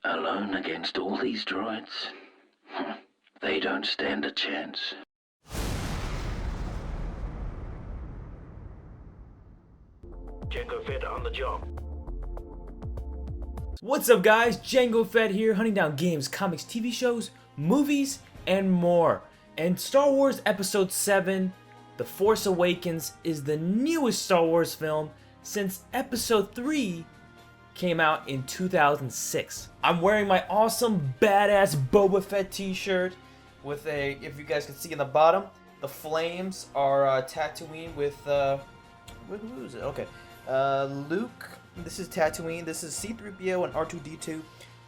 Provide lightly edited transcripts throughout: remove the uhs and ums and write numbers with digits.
Alone against all these droids? They don't stand a chance. Jango Fett on the job. What's up guys, Jango Fett here, hunting down games, comics, TV shows, movies, and more. And Star Wars Episode VII, The Force Awakens, is the newest Star Wars film since Episode 3 came out in 2006. I'm wearing my awesome, badass Boba Fett t-shirt with a, if you guys can see in the bottom, the flames are Tatooine with, who is it? Okay. Luke, this is Tatooine, this is C-3PO and R2-D2.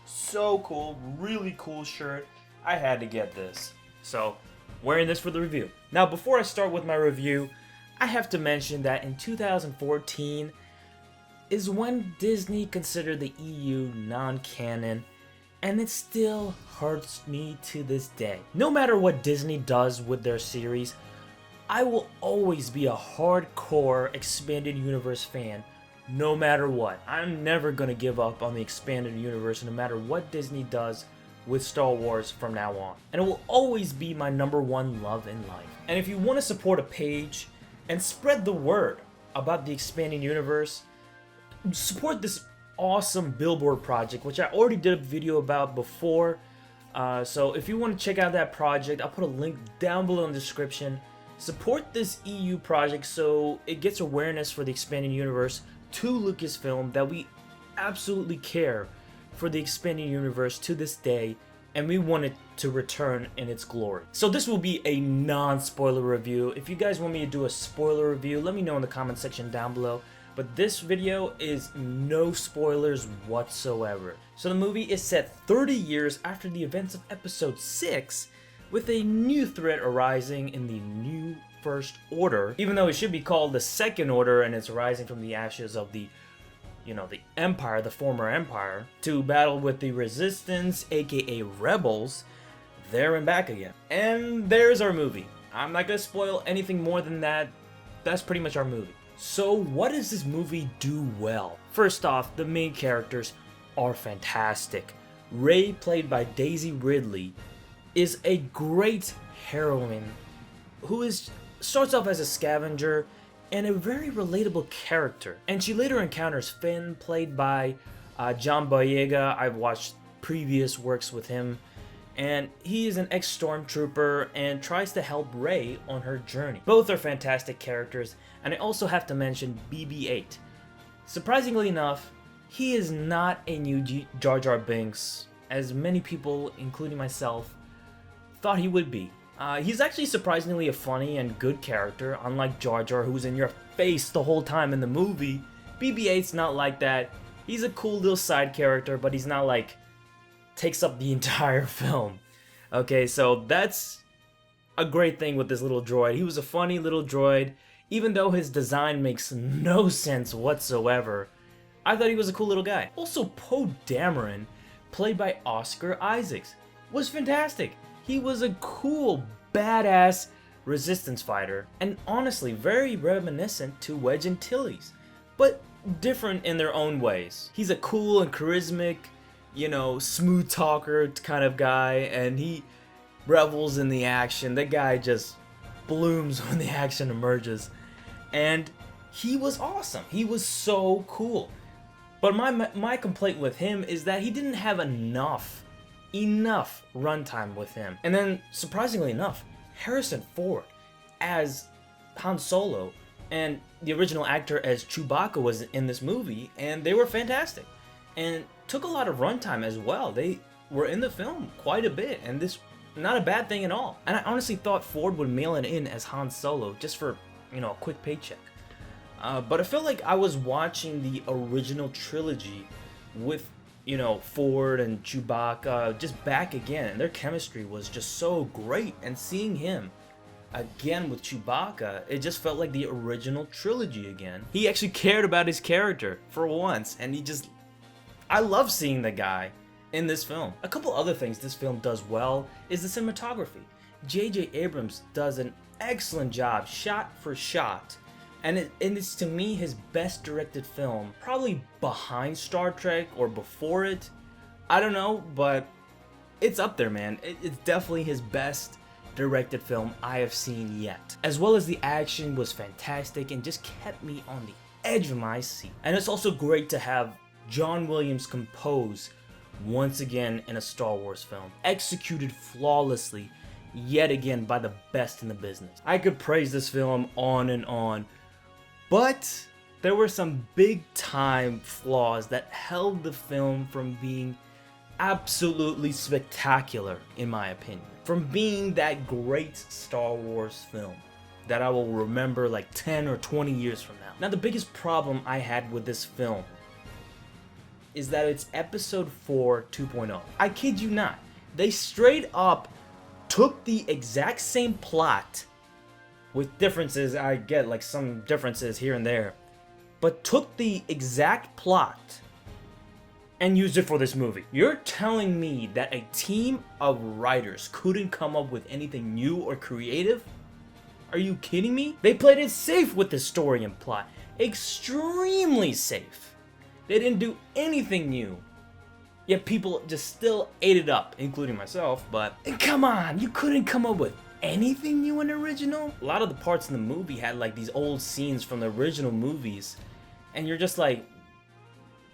So cool, really cool shirt. I had to get this. So, wearing this for the review. Now, before I start with my review, I have to mention that in 2014 is when Disney considered the EU non-canon, and it still hurts me to this day. No matter what Disney does with their series, I will always be a hardcore expanded universe fan, no matter what. I'm never gonna give up on the expanded universe no matter what Disney does with Star Wars from now on. And it will always be my #1 love in life. And if you want to support a page and spread the word about the expanding universe, support this awesome Billboard project, which I already did a video about before. So if you want to check out that project, I'll put a link down below in the description. Support this EU project so it gets awareness for the expanding universe to Lucasfilm, that we absolutely care for the expanding universe to this day, and we want it to return in its glory. So this will be a non-spoiler review. If you guys want me to do a spoiler review, let me know in the comment section down below. But this video is no spoilers whatsoever. So the movie is set 30 years after the events of Episode 6, with a new threat arising in the New First Order, even though it should be called the Second Order, and it's rising from the ashes of the, the Empire, the former Empire, to battle with the Resistance, aka Rebels, there and back again. And there's our movie. I'm not gonna spoil anything more than that. That's pretty much our movie. So what does this movie do well? First off, the main characters are fantastic. Rey, played by Daisy Ridley, is a great heroine who starts off as a scavenger and a very relatable character. And she later encounters Finn, played by John Boyega. I've watched previous works with him, and he is an ex-stormtrooper and tries to help Rey on her journey. Both are fantastic characters, and I also have to mention BB-8. Surprisingly enough, he is not a new Jar Jar Binks, as many people, including myself, thought he would be. He's actually surprisingly a funny and good character, unlike Jar Jar, who's in your face the whole time in the movie. BB-8's not like that. He's a cool little side character, but he's not like takes up the entire film. Okay, so that's a great thing with this little droid. He was a funny little droid, even though his design makes no sense whatsoever. I thought he was a cool little guy. Also, Poe Dameron, played by Oscar Isaacs, was fantastic. He was a cool, badass resistance fighter, and honestly very reminiscent to Wedge Antilles, but different in their own ways. He's a cool and charismatic, smooth talker kind of guy, and he revels in the action. The guy just blooms when the action emerges, and he was awesome. He was so cool. But my complaint with him is that he didn't have enough runtime with him. And then, surprisingly enough, Harrison Ford as Han Solo and the original actor as Chewbacca was in this movie, and they were fantastic and took a lot of runtime as well. They were in the film quite a bit, and this not a bad thing at all. And I honestly thought Ford would mail it in as Han Solo just for a quick paycheck, but I felt like I was watching the original trilogy with Ford and Chewbacca just back again, and their chemistry was just so great. And seeing him again with Chewbacca, it just felt like the original trilogy again. He actually cared about his character for once, and I love seeing the guy in this film. A couple other things this film does well is the cinematography. J.J. Abrams does an excellent job, shot for shot, and it's to me his best directed film, probably behind Star Trek or before it, I don't know, but it's up there, man. It's definitely his best directed film I have seen yet. As well as the action was fantastic and just kept me on the edge of my seat. And it's also great to have John Williams compose once again in a Star Wars film, executed flawlessly yet again by the best in the business. I could praise this film on and on, but there were some big time flaws that held the film from being absolutely spectacular, in my opinion. From being that great Star Wars film that I will remember like 10 or 20 years from now. Now, the biggest problem I had with this film is that it's Episode 4 2.0. I kid you not. They straight up took the exact same plot, with differences, I get like some differences here and there, but took the exact plot and used it for this movie. You're telling me that a team of writers couldn't come up with anything new or creative? Are you kidding me? They played it safe with the story and plot. Extremely safe. They didn't do anything new. Yet people just still ate it up, including myself, but come on, you couldn't come up with anything new in the original? A lot of the parts in the movie had like these old scenes from the original movies, and you're just like,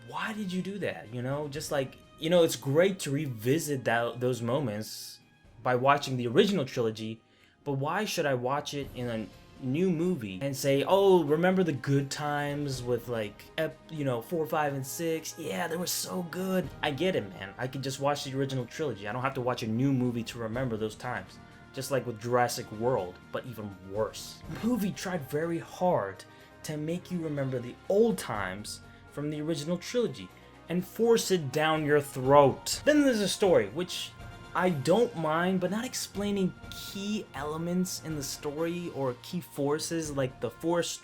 why did you do that? You know, just like, you know, it's great to revisit those moments by watching the original trilogy, but why should I watch it in a new movie and say, oh, remember the good times with like, 4, 5, and 6? Yeah, they were so good. I get it, man. I could just watch the original trilogy. I don't have to watch a new movie to remember those times. Just like with Jurassic World, but even worse. The movie tried very hard to make you remember the old times from the original trilogy and force it down your throat. Then there's a story, which I don't mind, but not explaining key elements in the story or key forces like the First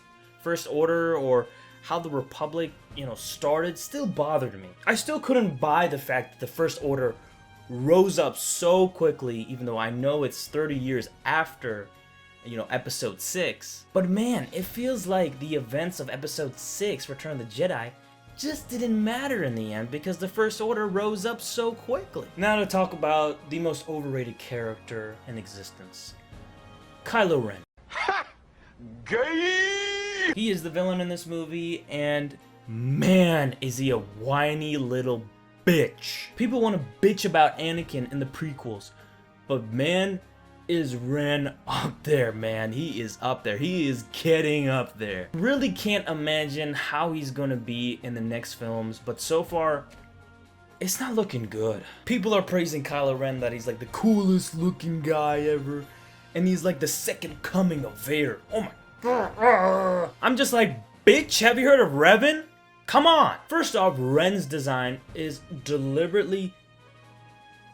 Order or how the Republic, started still bothered me. I still couldn't buy the fact that the First Order rose up so quickly, even though I know it's 30 years after Episode 6. But man, it feels like the events of Episode 6, Return of the Jedi, just didn't matter in the end because the First Order rose up so quickly. Now to talk about the most overrated character in existence. Kylo Ren. Ha! Gay! He is the villain in this movie, and man, is he a whiny little bitch. People want to bitch about Anakin in the prequels, but man, is Ren up there, man. He is up there. He is getting up there. Really can't imagine how he's gonna be in the next films, but so far, it's not looking good. People are praising Kylo Ren that he's like the coolest looking guy ever, and he's like the second coming of Vader. Oh my god. I'm just like, bitch, have you heard of Revan? Come on. First off, Ren's design is deliberately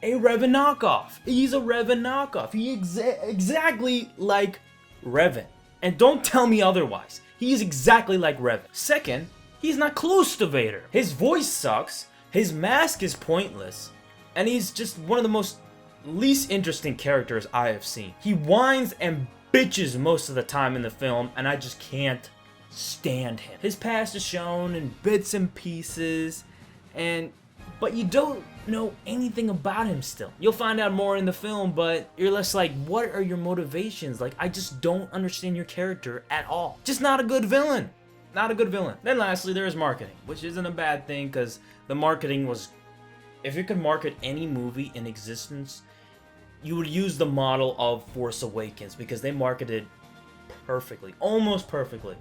a Revan knockoff. He's a Revan knockoff. He exactly like Revan. And don't tell me otherwise. He is exactly like Revan. Second, he's not close to Vader. His voice sucks, his mask is pointless, and he's just one of the most least interesting characters I have seen. He whines and bitches most of the time in the film, and I just can't stand him. His past is shown in bits and pieces, but you don't know anything about him still. You'll find out more in the film, but you're less like, what are your motivations? Like, I just don't understand your character at all. Just not a good villain. Not a good villain. Then lastly, there is marketing, which isn't a bad thing because the marketing was, if you could market any movie in existence, you would use the model of Force Awakens because they marketed perfectly, almost perfectly.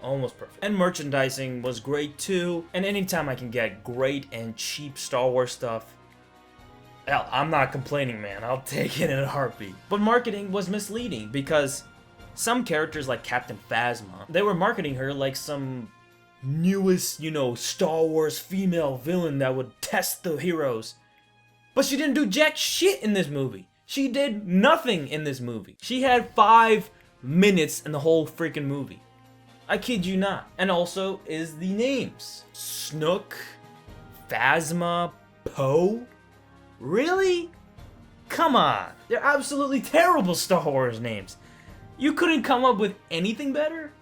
Almost perfect. And merchandising was great too. And anytime I can get great and cheap Star Wars stuff, hell, I'm not complaining, man. I'll take it in a heartbeat. But marketing was misleading because some characters like Captain Phasma, they were marketing her like some newest, Star Wars female villain that would test the heroes. But she didn't do jack shit in this movie. She did nothing in this movie. She had 5 minutes in the whole freaking movie. I kid you not. And also is the names. Snook, Phasma, Poe? Really? Come on. They're absolutely terrible Star Wars names. You couldn't come up with anything better?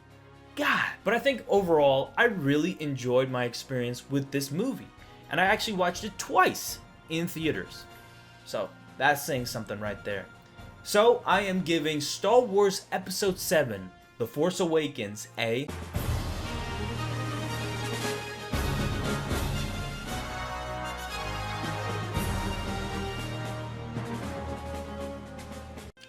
God. But I think overall, I really enjoyed my experience with this movie. And I actually watched it twice. in theaters. So that's saying something right there. So I am giving Star Wars Episode VII, The Force Awakens, a...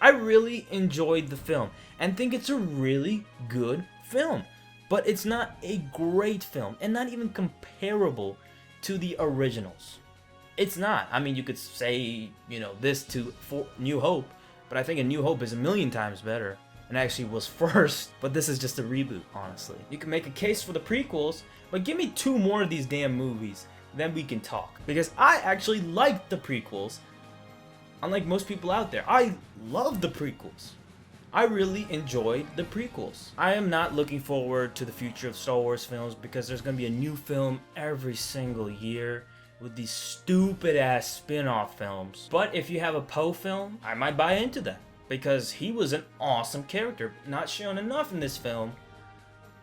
I really enjoyed the film and think it's a really good film, but it's not a great film and not even comparable to the originals. It's not. I mean, you could say, you know, this to New Hope, but I think A New Hope is a million times better and actually was first, but this is just a reboot, honestly. You can make a case for the prequels, but give me 2 more of these damn movies, then we can talk. Because I actually liked the prequels. Unlike most people out there, I love the prequels. I really enjoyed the prequels. I am not looking forward to the future of Star Wars films because there's going to be a new film every single year with these stupid ass spin-off films. But if you have a Poe film, I might buy into that because he was an awesome character. Not shown enough in this film,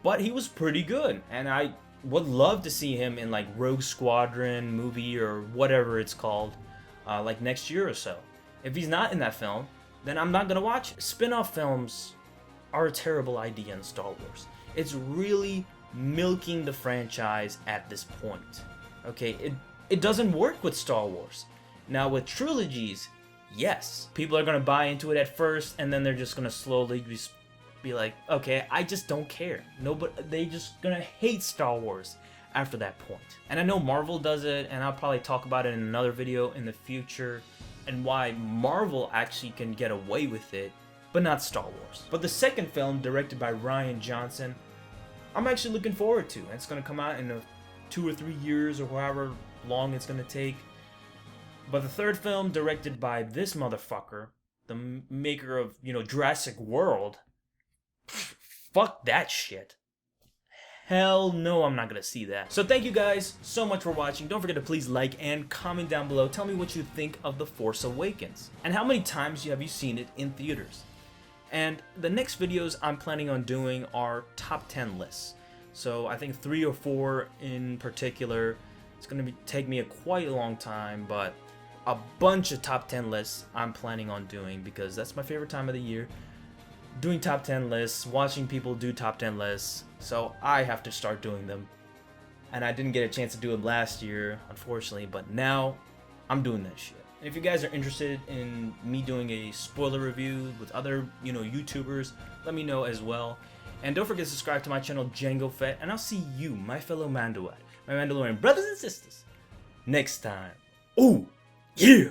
but he was pretty good. And I would love to see him in like Rogue Squadron movie or whatever it's called, like next year or so. If he's not in that film, then I'm not gonna watch it. Spin-off films are a terrible idea in Star Wars. It's really milking the franchise at this point. Okay, it doesn't work with Star Wars. Now with trilogies, yes, people are gonna buy into it at first, and then they're just gonna slowly be like, okay, I just don't care. They just gonna hate Star Wars after that point. And I know Marvel does it, and I'll probably talk about it in another video in the future, and why Marvel actually can get away with it, but not Star Wars. But the second film, directed by Rian Johnson, I'm actually looking forward to. It's going to come out in 2 or 3 years or however long it's going to take. But the third film, directed by this motherfucker, the maker of, you know, Jurassic World, fuck that shit. Hell no, I'm not gonna see that. So thank you guys so much for watching. Don't forget to please like and comment down below. Tell me what you think of The Force Awakens. And how many times have you seen it in theaters? And the next videos I'm planning on doing are top 10 lists. So I think 3 or 4 in particular. It's gonna take me quite a long time, but a bunch of top 10 lists I'm planning on doing because that's my favorite time of the year. Doing top 10 lists, watching people do top 10 lists, so I have to start doing them. And I didn't get a chance to do it last year, unfortunately, but now I'm doing that shit. And if you guys are interested in me doing a spoiler review with other, you know, YouTubers, let me know as well. And don't forget to subscribe to my channel, Django Fett, and I'll see you, my fellow Mandalorian brothers and sisters, next time. Ooh, yeah!